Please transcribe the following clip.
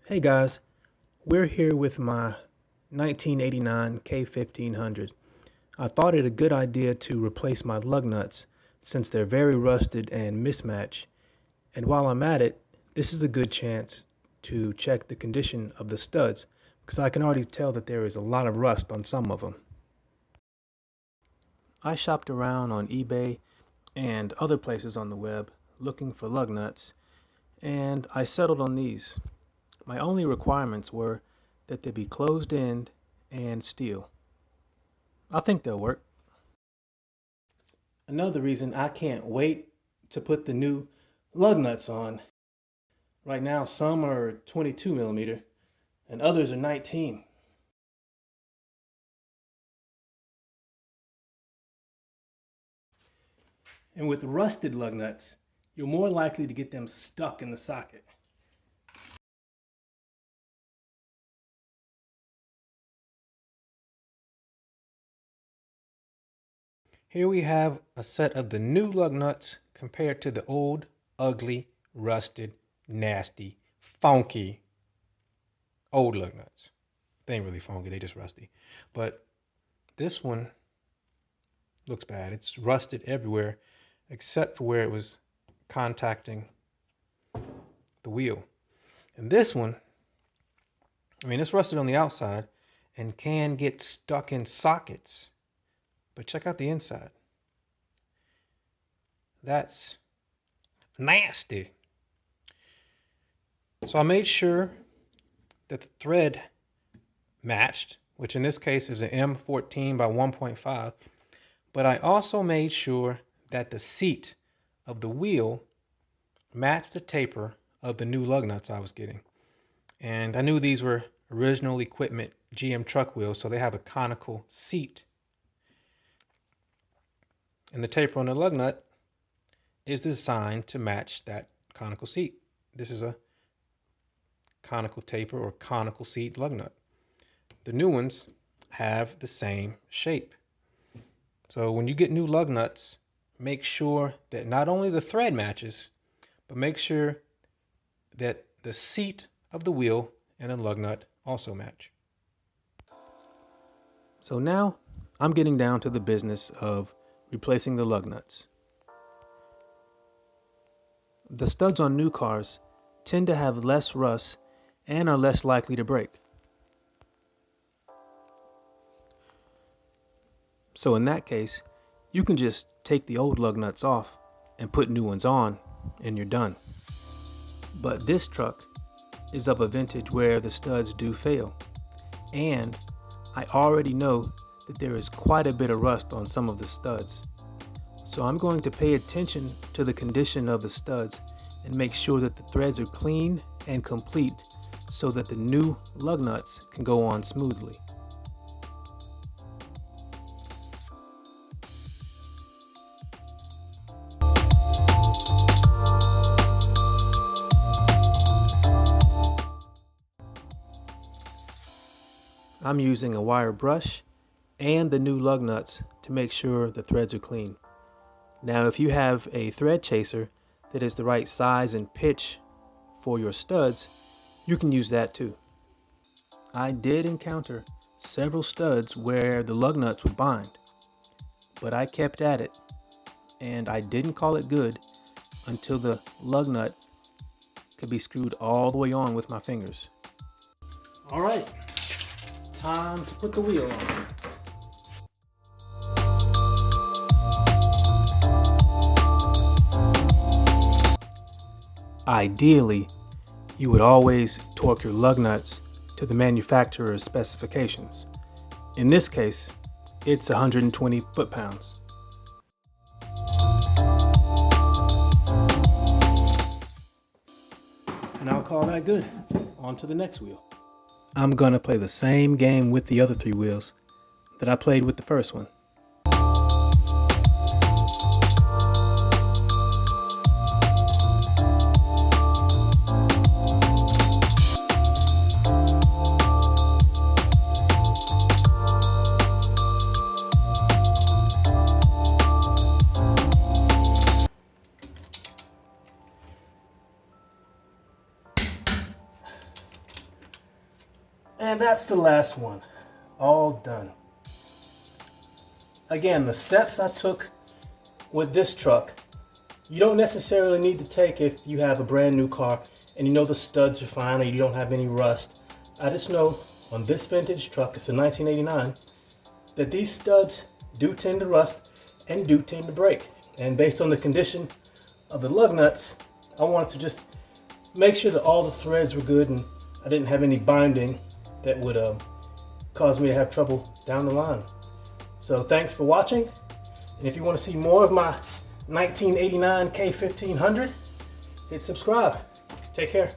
Hey guys, we're here with my 1989 K1500. I thought it a good idea to replace my lug nuts since they're very rusted and mismatched. And while I'm at it, this is a good chance to check the condition of the studs because I can already tell that there is a lot of rust on some of them. I shopped around on eBay and other places on the web looking for lug nuts, and I settled on these. My only requirements were that they be closed-end and steel. I think they'll work. Another reason I can't wait to put the new lug nuts on. Right now, some are 22 millimeter and others are 19. And with rusted lug nuts, you're more likely to get them stuck in the socket. Here we have a set of the new lug nuts compared to the old, ugly, rusted, nasty, funky old lug nuts. They ain't really funky, they just rusty. But this one looks bad. It's rusted everywhere except for where it was contacting the wheel. And this one, it's rusted on the outside and can get stuck in sockets. But check out the inside. That's nasty. So I made sure that the thread matched, which in this case is an M14 by 1.5. But I also made sure that the seat of the wheel matched the taper of the new lug nuts I was getting. And I knew these were original equipment GM truck wheels, so they have a conical seat. And the taper on the lug nut is designed to match that conical seat. This is a conical taper or conical seat lug nut. The new ones have the same shape. So when you get new lug nuts, make sure that not only the thread matches, but make sure that the seat of the wheel and the lug nut also match. So now I'm getting down to the business of replacing the lug nuts. The studs on new cars tend to have less rust and are less likely to break. So in that case, you can just take the old lug nuts off and put new ones on and you're done. But this truck is of a vintage where the studs do fail. And I already know that there is quite a bit of rust on some of the studs. So I'm going to pay attention to the condition of the studs and make sure that the threads are clean and complete so that the new lug nuts can go on smoothly. I'm using a wire brush and the new lug nuts to make sure the threads are clean. Now, if you have a thread chaser that is the right size and pitch for your studs, you can use that too. I did encounter several studs where the lug nuts would bind, but I kept at it and I didn't call it good until the lug nut could be screwed all the way on with my fingers. All right. Time to put the wheel on. Ideally, you would always torque your lug nuts to the manufacturer's specifications. In this case, it's 120 foot-pounds. And I'll call that good. On to the next wheel. I'm gonna play the same game with the other three wheels that I played with the first one. And that's the last one, all done. Again, the steps I took with this truck, you don't necessarily need to take if you have a brand new car and you know the studs are fine or you don't have any rust. I just know on this vintage truck, it's a 1989, that these studs do tend to rust and do tend to break. And based on the condition of the lug nuts, I wanted to just make sure that all the threads were good and I didn't have any binding that would cause me to have trouble down the line. So thanks for watching, and if you want to see more of my 1989 K1500, hit subscribe. Take care.